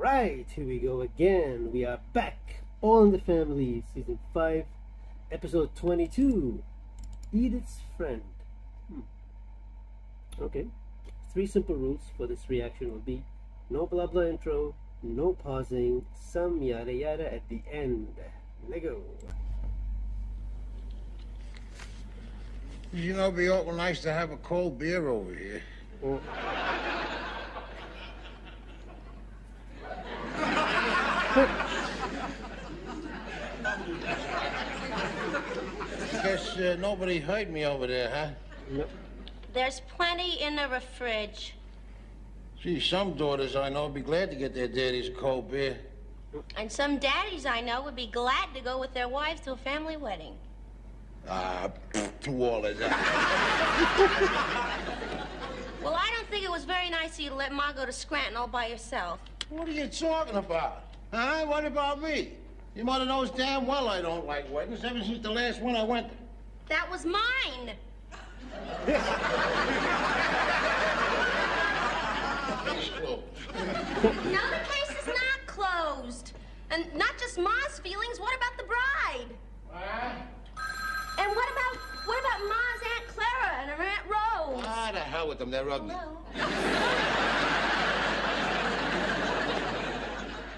Alright, here we go again. We are back. All in the Family, Season 5, Episode 22. Edith's Friend. Okay. 3 simple rules for this reaction will be no blah blah intro, no pausing, some yada yada at the end. Let go. You know, it'd be awful nice to have a cold beer over here. Oh. Guess nobody heard me over there, huh? No. There's plenty in the fridge. Gee, some daughters I know would be glad to get their daddy's cold beer. And some daddies I know would be glad to go with their wives to a family wedding. To all of that. Well, I don't think it was very nice of you to let Ma go to Scranton all by yourself. What are you talking about? Huh? What about me? Your mother knows damn well I don't like weddings ever since the last one I went to. That was mine. Case closed. No, the case is not closed. And not just Ma's feelings, what about the bride? And what about Ma's Aunt Clara and her Aunt Rose? Ah, the hell with them, they're ugly. Hello.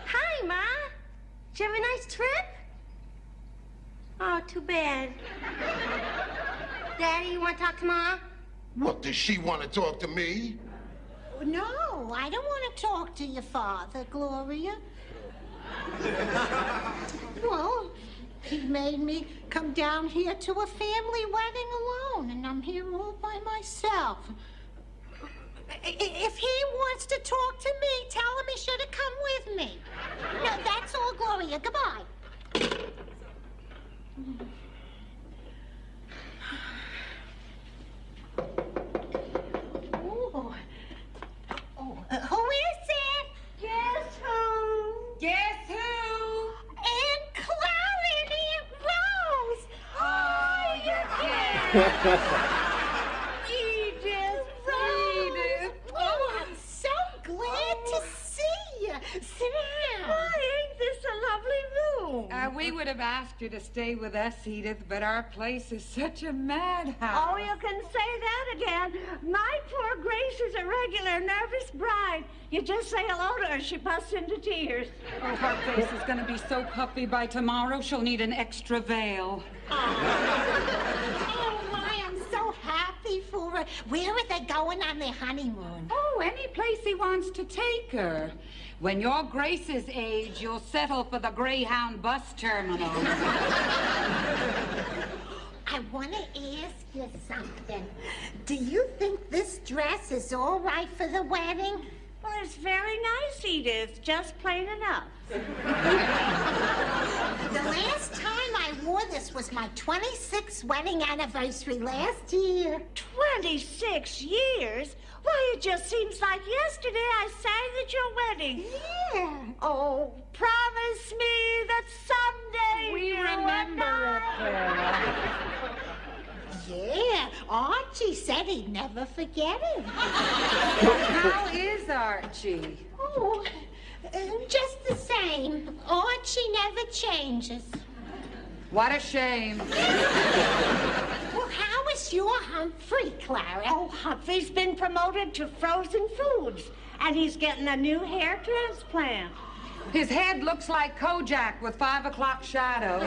Hi, Ma. Did you have a nice trip? Oh, too bad. Daddy, you want to talk to Ma? What, does she want to talk to me? No, I don't want to talk to your father, Gloria. Well, he made me come down here to a family wedding alone, and I'm here all by myself. If he wants to talk to me, tell him he should have come with me. No, that's all, Gloria. Goodbye. Who is it? Guess who? Guess who? Aunt Clara and Aunt Rose. Oh, you Edith, Rose. Oh, I'm so glad to see you. Sit down. Why, ain't this a lovely room? We would have asked you to stay with us, Edith, but our place is such a madhouse. Oh, you can say that again. My poor Grace is a regular nervous bride. You just say hello to her, she busts into tears. Oh, her face is going to be so puffy by tomorrow, she'll need an extra veil. Oh, my, I'm so happy for her. Where are they going on their honeymoon? Oh, any place he wants to take her. When you're Grace's age, you'll settle for the Greyhound bus terminal. I want to ask you something. Do you think this dress is all right for the wedding? Well, it's very nice, Edith. Just plain enough. The last time I wore this was my 26th wedding anniversary last year. 26 years? Why, it just seems like yesterday I sang at your wedding. Yeah. Oh, promise me that someday We you remember and it, I... Clara. Yeah, Archie said he'd never forget it. How is Archie? Oh, just the same. Archie never changes. What a shame. Well, how is your Humphrey, Clara? Oh, Humphrey's been promoted to frozen foods, and he's getting a new hair transplant. His head looks like Kojak with 5 o'clock shadow.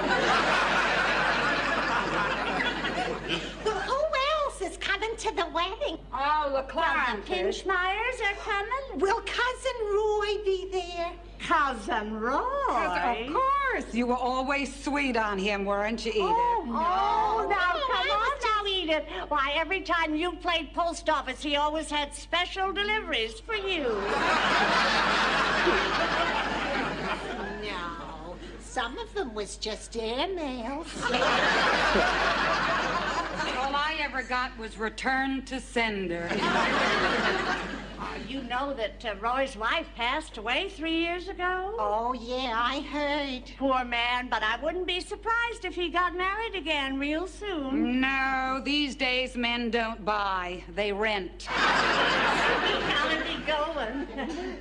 Well, who else is coming to the wedding? Oh, the The Clarence. Pinchmeyers are coming. Will Cousin Roy be there? Cousin Roy. Of course. You were always sweet on him, weren't you, Edith? Oh, now I come on now, Edith. Why, every time you played post office, he always had special deliveries for you. No, some of them was just airmails. All I ever got was return to sender. You know that Roy's wife passed away 3 years ago? Oh, yeah, I heard. Poor man, but I wouldn't be surprised if he got married again real soon. No, these days men don't buy, they rent. How'd he going?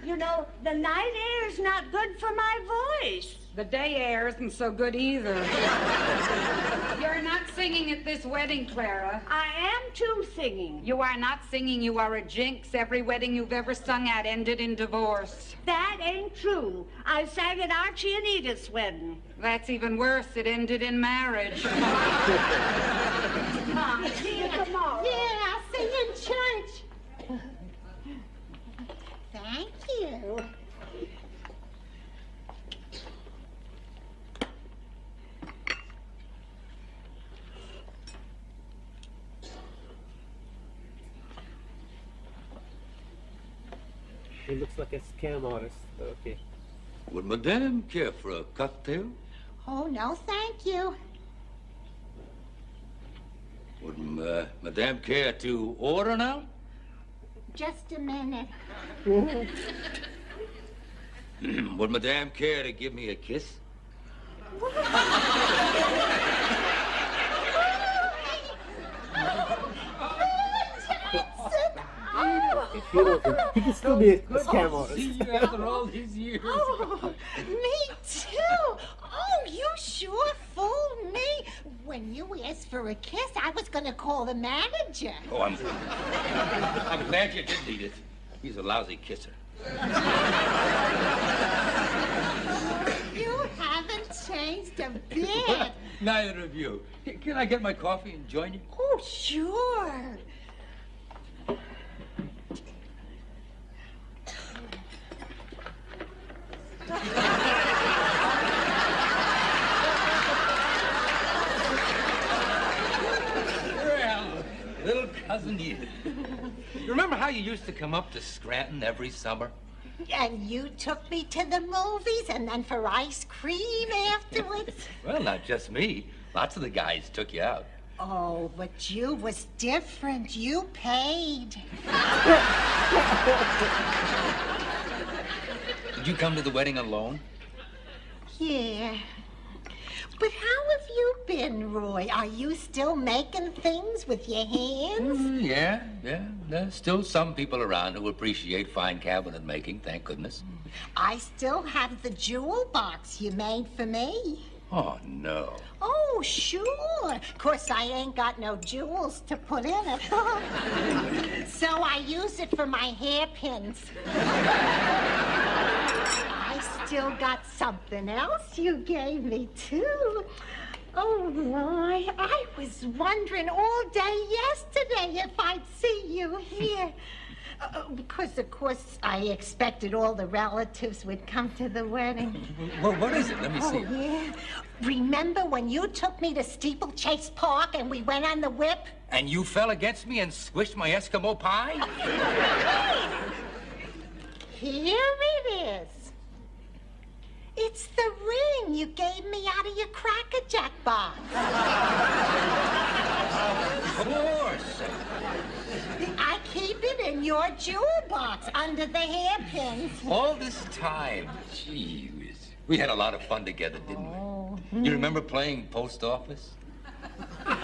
You know, the night air is not good for my voice. The day air isn't so good either. You're not singing at this wedding, Clara. I am too singing. You are not singing. You are a jinx. Every wedding you've ever sung at ended in divorce. That ain't true. I sang at Archie and Edith's wedding. That's even worse. It ended in marriage. Mom, see you tomorrow. Yeah, I'll see you in church. Thank you. He looks like a scam artist. Okay. Would Madame care for a cocktail? Oh, no, thank you. Would Madame care to order now? Just a minute. Would Madame care to give me a kiss? He knows it. He can still be a scam artist. See you after all these years. Oh, me too. Oh, you sure fooled me. When you asked for a kiss, I was going to call the manager. Oh, I'm glad you did, Edith. He's a lousy kisser. You haven't changed a bit. Neither of you. Can I get my coffee and join you? Oh, sure. Well, little cousin Edith. You remember how you used to come up to Scranton every summer? And you took me to the movies and then for ice cream afterwards? Well, not just me. Lots of the guys took you out. Oh, but you was different. You paid. Did you come to the wedding alone? Yeah. But how have you been, Roy? Are you still making things with your hands? Yeah. There's still some people around who appreciate fine cabinet making, thank goodness. I still have the jewel box you made for me. Oh, no. Oh, sure. Of course, I ain't got no jewels to put in it. So I use it for my hairpins. I still got something else you gave me, too. Oh, my. I was wondering all day yesterday if I'd see you here. Because, of course, I expected all the relatives would come to the wedding. Well, what is it? Let me see. Oh, yeah. Remember when you took me to Steeplechase Park and we went on the whip? And you fell against me and squished my Eskimo pie? Here it is. It's the ring you gave me out of your Cracker Jack box. Of course. I keep it in your jewel box under the hairpins. All this time. Gee whiz. We had a lot of fun together, didn't we? You remember playing post office? Well,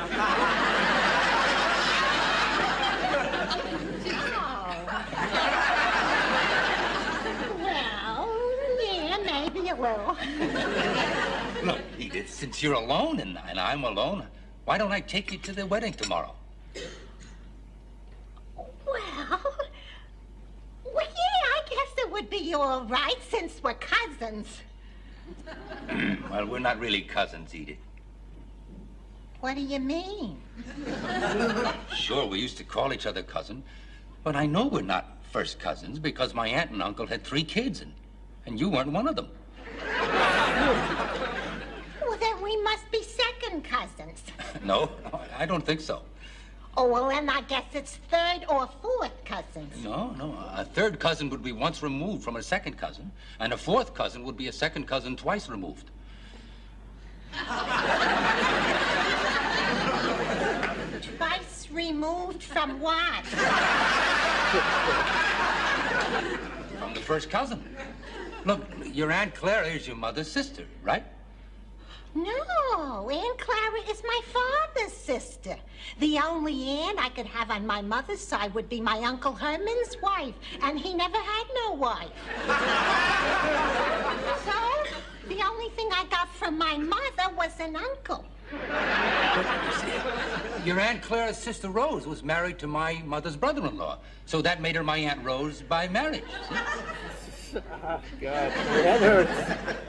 yeah, maybe a little. Look, Edith, since you're alone and I'm alone, why don't I take you to the wedding tomorrow? Well, yeah, I guess it would be all right since we're cousins. Well, we're not really cousins, Edith. What do you mean? Sure, we used to call each other cousin, but I know we're not first cousins because my aunt and uncle had 3 kids, and you weren't one of them. Well, then we must be second cousins. No, I don't think so. Oh, well, then I guess it's third or fourth cousins. No. A third cousin would be once removed from a second cousin, and a fourth cousin would be a second cousin twice removed. Twice removed from what? From the first cousin. Look, your Aunt Clara is your mother's sister, right? No, Aunt Clara is my father's sister. The only aunt I could have on my mother's side would be my Uncle Herman's wife, and he never had no wife. So, the only thing I got from my mother was an uncle. Your Aunt Clara's sister Rose was married to my mother's brother-in-law, so that made her my Aunt Rose by marriage. Oh, God, that hurts.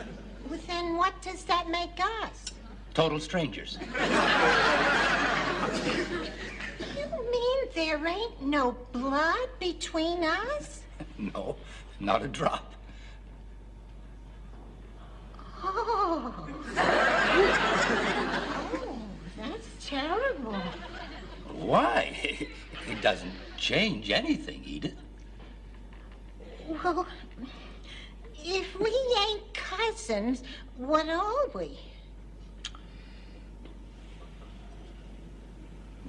Well, then what does that make us? Total strangers. You mean there ain't no blood between us? No, not a drop. Oh. Oh, that's terrible. Why? It doesn't change anything, Edith. Well, if we ain't cousins, what are we?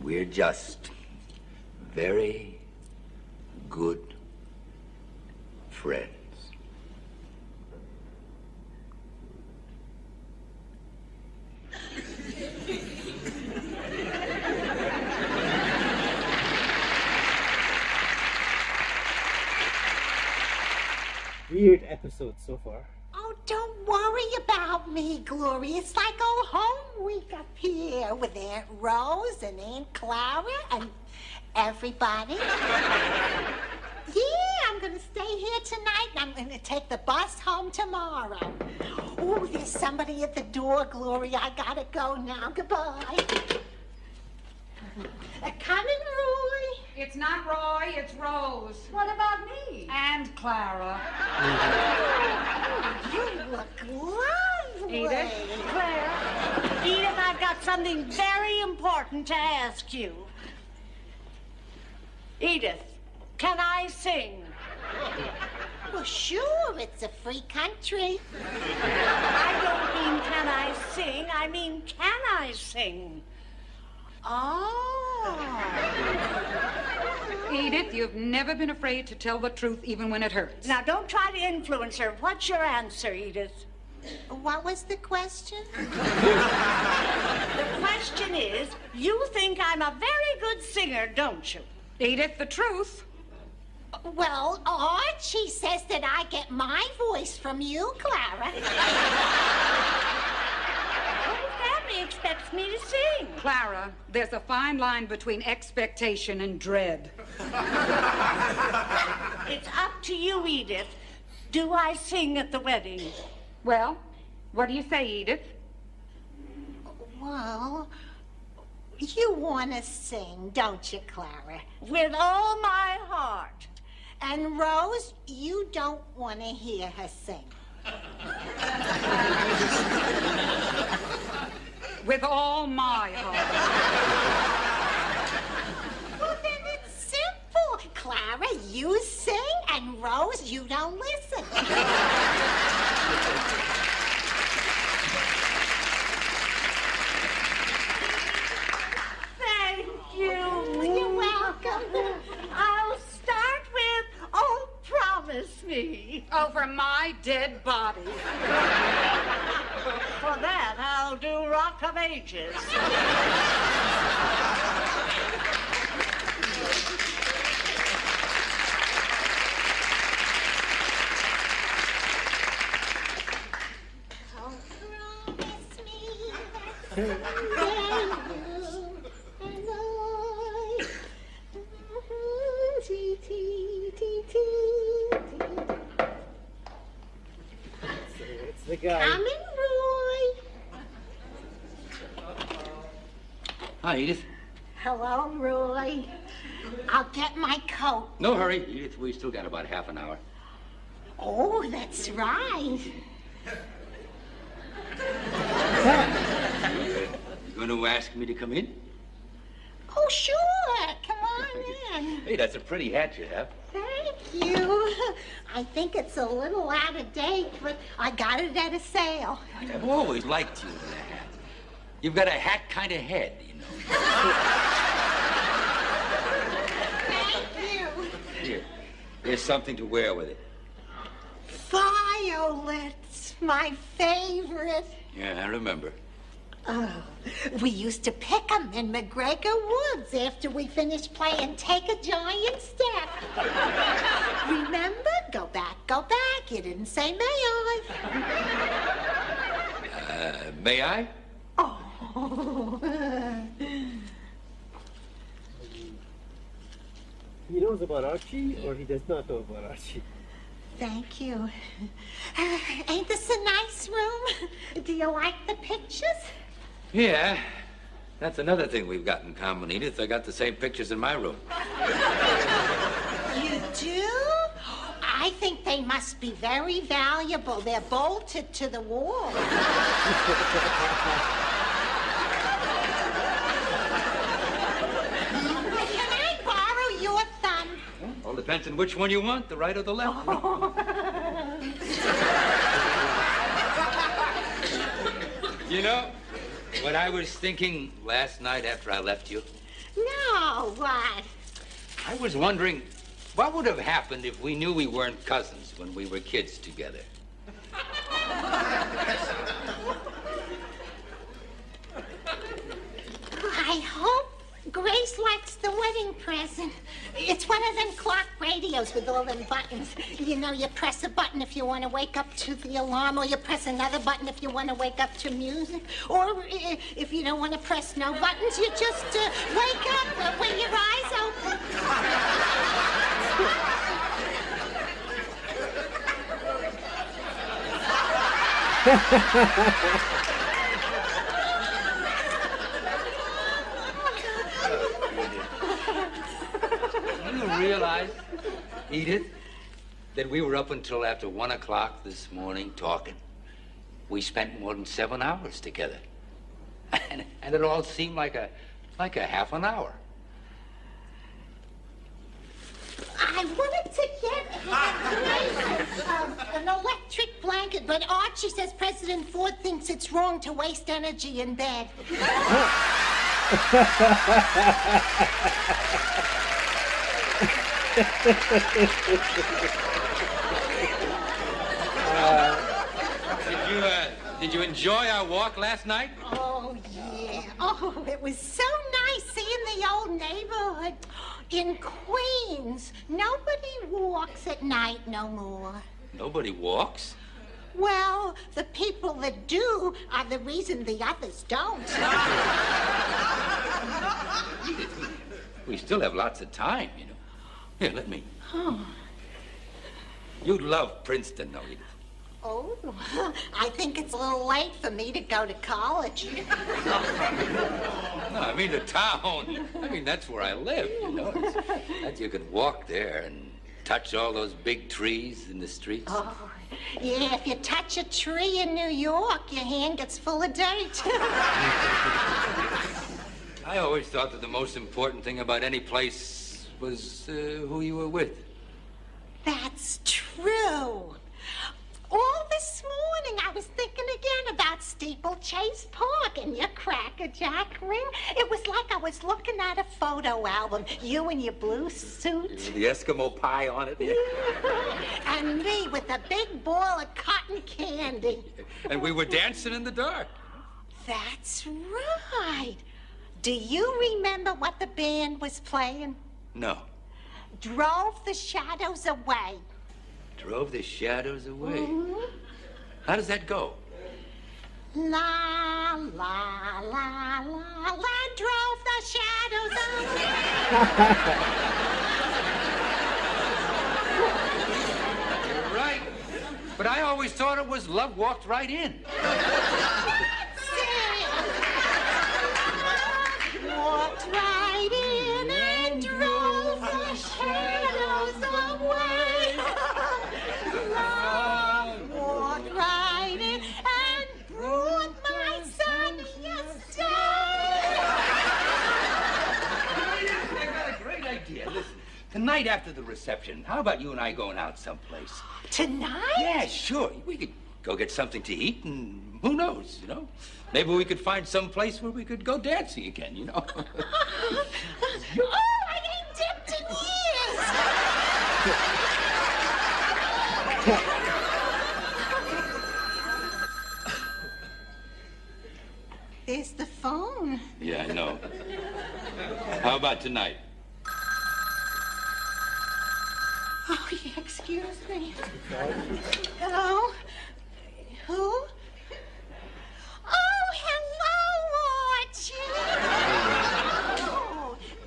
We're just very good friends. Weird episode so far. Oh, don't worry about me, Gloria. It's like old home week up here with Aunt Rose and Aunt Clara and everybody. Yeah, I'm going to stay here tonight and I'm going to take the bus home tomorrow. Oh, there's somebody at the door, Gloria. I got to go now. Goodbye. Coming, Roy. It's not Roy, it's Rose. What about me? And Clara. You look lovely. Edith? Claire, Edith, I've got something very important to ask you. Edith, can I sing? Well, sure, it's a free country. I don't mean can I sing, I mean can I sing? Oh. Edith, you've never been afraid to tell the truth even when it hurts. Now, don't try to influence her. What's your answer, Edith? What was the question? The question is, you think I'm a very good singer, don't you? Edith, the truth. Well, Archie says that I get my voice from you, Clara. Family expects me to sing. Clara, there's a fine line between expectation and dread. It's up to you, Edith. Do I sing at the wedding? Well, what do you say, Edith? Well, you want to sing, don't you, Clara? With all my heart. And Rose, you don't want to hear her sing. With all my heart. Well, then it's simple. Clara, you sing, and Rose, you don't listen. Thank you. You're welcome. I'll start with, oh, promise me. Over my dead body. For that, I'll do Rock of Ages. Oh, promise me that It's the guy. Coming, Roy. Hi, Edith. Hello, Roy. I'll get my coat. No hurry, Edith. We still got about half an hour. Oh, that's right. You going to ask me to come in? Oh, sure. Come on in. Hey, that's a pretty hat you have. Thank you. I think it's a little out of date, but I got it at a sale. I've always liked you in a hat. You've got a hat kind of head, you know. Thank you. Here, here's something to wear with it. Violets, my favorite. Yeah, I remember. Oh, we used to pick 'em in McGregor Woods after we finished playing Take a Giant Step. Remember? Go back, go back. You didn't say may I. May I? Oh. He knows about Archie, or he does not know about Archie? Thank you. Ain't this a nice room? Do you like the pictures? Yeah. That's another thing we've got in common, Edith. I got the same pictures in my room. You do? I think they must be very valuable. They're bolted to the wall. Can I borrow your thumb? All depends on which one you want, the right or the left. You know, what I was thinking last night after I left you? No, what? I was wondering, what would have happened if we knew we weren't cousins when we were kids together? I hope Grace likes the wedding present. It's one of them clock radios with all them buttons. You know, you press a button if you want to wake up to the alarm, or you press another button if you want to wake up to music. Or if you don't want to press no buttons, you just wake up with your eyes open. Do you realize, Edith, that we were up until after 1 o'clock this morning talking? We spent more than 7 hours together. And it all seemed like a half an hour. I wanted to get an electric blanket, but Archie says President Ford thinks it's wrong to waste energy in bed. Did you enjoy our walk last night? Oh, yeah. Oh, it was so nice seeing the old neighborhood. In Queens, nobody walks at night no more. Nobody walks? Well, the people that do are the reason the others don't. We still have lots of time, you know. Here, let me. Oh. You'd love Princeton, though, Edith. Oh, I think it's a little late for me to go to college. No, I mean the town. I mean, that's where I live, you know. That you could walk there and touch all those big trees in the streets. Oh, yeah, if you touch a tree in New York, your hand gets full of dirt. I always thought that the most important thing about any place was who you were with. That's true. All this morning, I was thinking again about Steeplechase Park and your Cracker Jack ring. It was like I was looking at a photo album. You in your blue suit. The Eskimo pie on it. Yeah. And me with a big ball of cotton candy. And we were dancing in the dark. That's right. Do you remember what the band was playing? No. Drove the Shadows Away. Drove the shadows away. Mm-hmm. How does that go? La, la, la, la, la, drove the shadows away. You're right. But I always thought it was Love Walked Right In. Walked right in and drove the shadows away. Love walked right in and brought my sunniest day. I got a great idea. Listen, tonight after the reception, how about you and I going out someplace? Tonight? Yeah, sure. We could go get something to eat, and who knows, you know? Maybe we could find some place where we could go dancing again, you know? Oh, I ain't dipped in years. tonight. Oh, yeah, excuse me. Hello? Who? Oh, hello, Archie.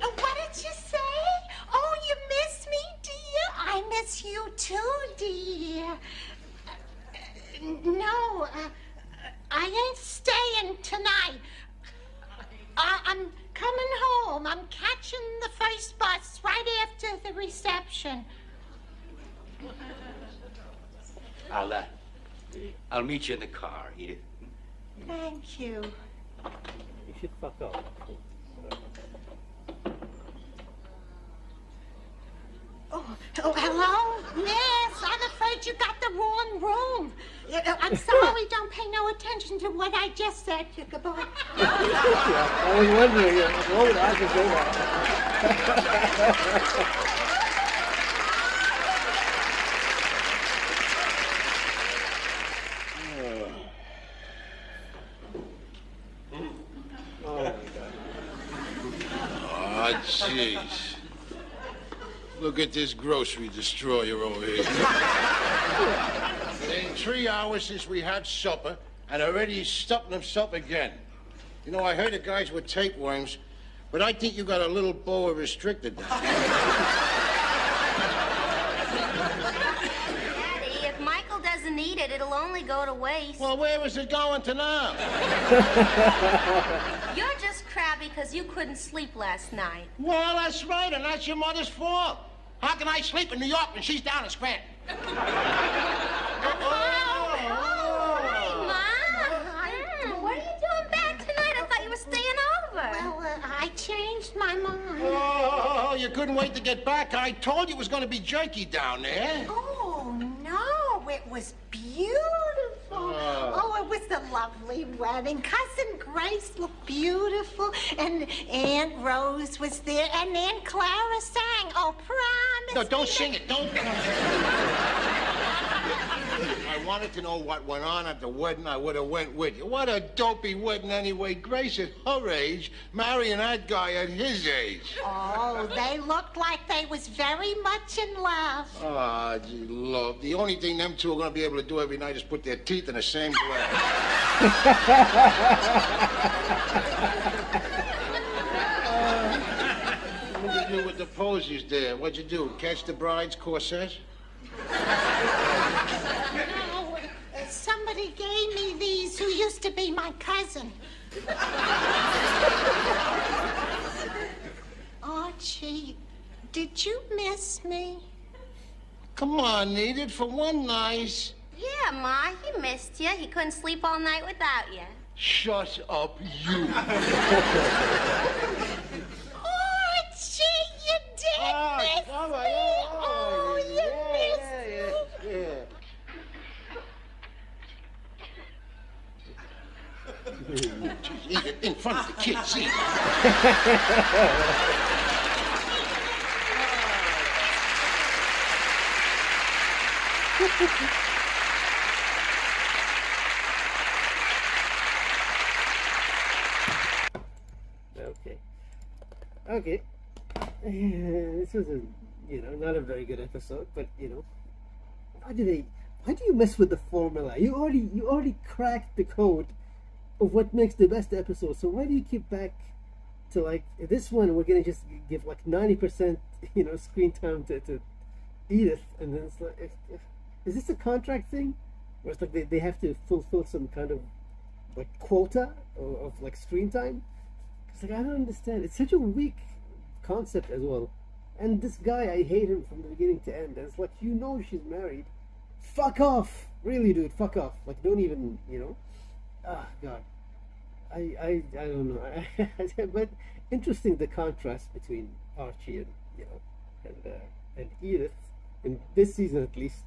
Oh, what did you say? Oh, you miss me, dear? I miss you too, dear. No, I ain't staying tonight. I'm coming home. I'm catching the first bus right after the reception. I'll meet you in the car, Edith. Thank you. You should fuck off. Oh, hello? Miss, I'm afraid you got the wrong room. I'm sorry, don't pay no attention to what I just said. Goodbye. I was wondering, what would I just say that? Oh, jeez. Look at this grocery destroyer over here. It ain't 3 hours since we had supper, and already he's stuffing himself again. You know, I heard the guys were tapeworms, but I think you got a little boa restricted down there. Daddy, if Michael doesn't eat it, it'll only go to waste. Well, where is it going to now? You're just crabby because you couldn't sleep last night. Well, that's right, and that's your mother's fault. How can I sleep in New York when she's down in Scranton? Hi, Mom. What are you doing back tonight? I thought you were staying over. Well, I changed my mind. Oh, you couldn't wait to get back. I told you it was going to be jerky down there. Oh, no, it was beautiful. Oh, it was a lovely wedding. Cousin Grace looked beautiful, and Aunt Rose was there, and Aunt Clara sang. Oh, promise. No, don't sing it. Don't. I wanted to know what went on at the wedding. I would have went with you. What a dopey wedding anyway. Grace at her age, marrying that guy at his age. Oh, they looked like they was very much in love. Ah, gee, love. The only thing them two are going to be able to do every night is put their teeth in the same glass. What did you do with the posies there? What'd you do? Catch the bride's corset? No, somebody gave me these who used to be my cousin. Archie, did you miss me? Come on, Edith, for one night. Yeah, Ma, he missed you. He couldn't sleep all night without you. Shut up, you. Archie, you did miss me. Oh, you missed me. Edith, in front of the kids, see? Okay. This was not a very good episode, but why do you mess with the formula? You already cracked the code of what makes the best episode. So why do you keep back to like this one? We're gonna just give like 90% screen time to Edith, and then it's like, is this a contract thing, where it's like they have to fulfill some kind of like quota of like screen time? It's like I don't understand. It's such a weak concept as well. And this guy, I hate him from the beginning to end. And it's like, she's married. Fuck off. Really, dude, fuck off. Like, don't even, Ah, God. I don't know. But interesting, the contrast between Archie and, and Edith, in this season at least,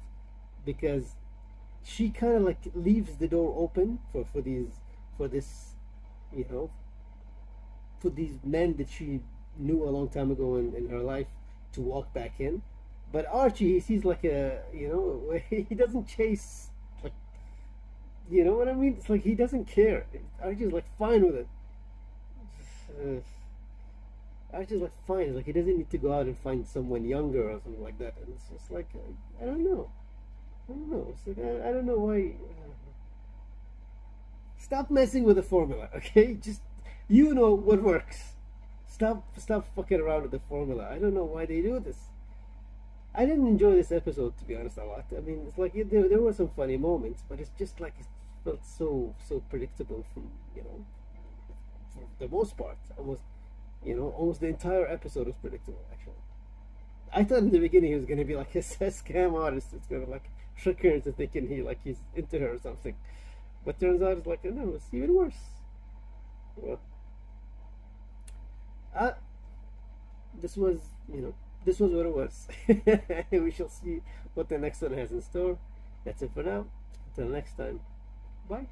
because she kind of like leaves the door open for these men that she knew a long time ago in her life to walk back in. But Archie, he sees like he doesn't chase, like, you know what I mean? It's like he doesn't care. Archie's like fine with it. I was just like, fine, like he doesn't need to go out and find someone younger or something like that. And it's just like, I don't know. It's like, I don't know why. Stop messing with the formula, okay? Just, you know what works. Stop fucking around with the formula. I don't know why they do this. I didn't enjoy this episode, to be honest, a lot. I mean, it's like there were some funny moments, but it's just like it felt so predictable from, you know, for the most part. Almost the entire episode was predictable, actually. I thought in the beginning he was going to be like a scam artist. It's going to like trick her into thinking he's into her or something. But turns out it's like, no, it's even worse. Well, this was what it was. We shall see what the next one has in store. That's it for now. Until next time, bye.